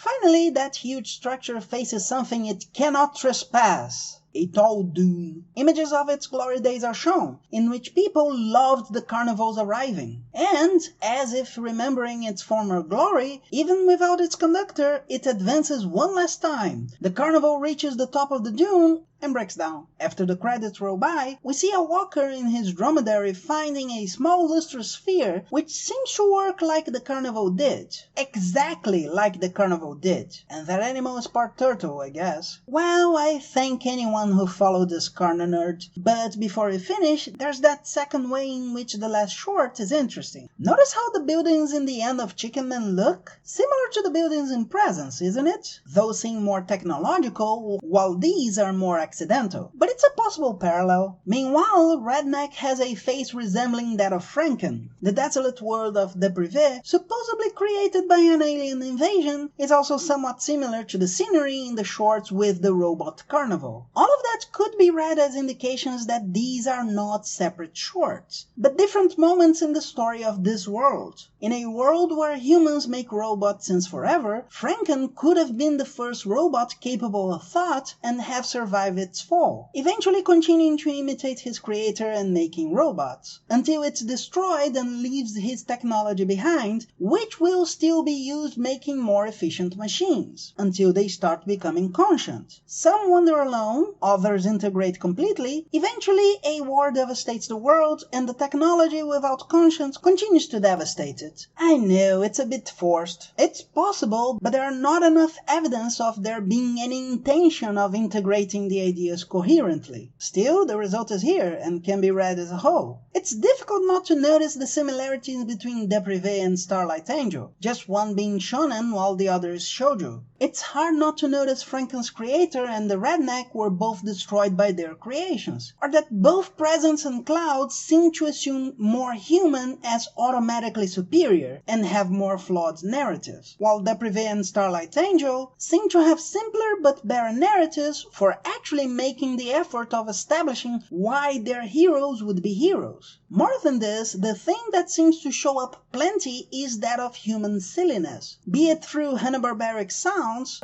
Finally, that huge structure faces something it cannot trespass. A tall dune. Images of its glory days are shown, in which people loved the Carnival's arriving. And, as if remembering its former glory, even without its conductor, it advances one last time. The Carnival reaches the top of the dune and breaks down. After the credits roll by, we see a walker in his dromedary finding a small lustrous sphere which seems to work like the Carnival did. Exactly like the Carnival did. And that animal is part turtle, I guess. Well, I thank anyone who followed this Carna nerd. But before we finish, there's that second way in which the last short is interesting. Notice how the buildings in the end of Chicken Man look? Similar to the buildings in Presence, isn't it? Those seem more technological, while these are more accidental. But it's a possible parallel. Meanwhile, Redneck has a face resembling that of Franken. The desolate world of Deprivé, supposedly created by an alien invasion, is also somewhat similar to the scenery in the shorts with the robot Carnival. All of that could be read as indications that these are not separate shorts, but different moments in the story of this world. In a world where humans make robots since forever, Franken could have been the first robot capable of thought and have survived its fall, eventually continuing to imitate his creator and making robots, until it's destroyed and leaves his technology behind, which will still be used making more efficient machines, until they start becoming conscient. Some wander alone, others integrate completely, eventually a war devastates the world and the technology without conscience continues to devastate it. I know, it's a bit forced. It's possible, but there are not enough evidence of there being any intention of integrating the ideas coherently. Still, the result is here and can be read as a whole. It's difficult not to notice the similarities between Deprivé and Starlight Angel, just one being shonen while the other is shoujo. It's hard not to notice Franken's creator and the Redneck were both destroyed by their creations, or that both Presence and Cloud seem to assume more human as automatically superior and have more flawed narratives, while Deprivé and Starlight Angel seem to have simpler but better narratives for actually making the effort of establishing why their heroes would be heroes. More than this, the thing that seems to show up plenty is that of human silliness, be it through Hanna-Barbaric sounds,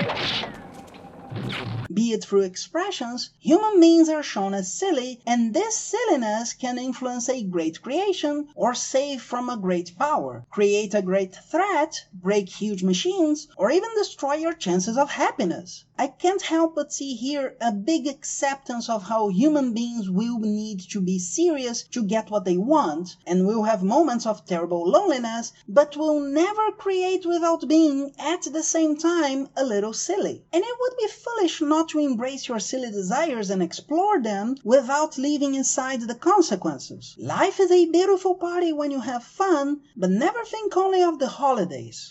be it through expressions. Human beings are shown as silly, and this silliness can influence a great creation or save from a great power, create a great threat, break huge machines, or even destroy your chances of happiness. I can't help but see here a big acceptance of how human beings will need to be serious to get what they want, and will have moments of terrible loneliness, but will never create without being, at the same time, a little silly. And it would be foolish not to embrace your silly desires and explore them without leaving inside the consequences. Life is a beautiful party when you have fun, but never think only of the holidays.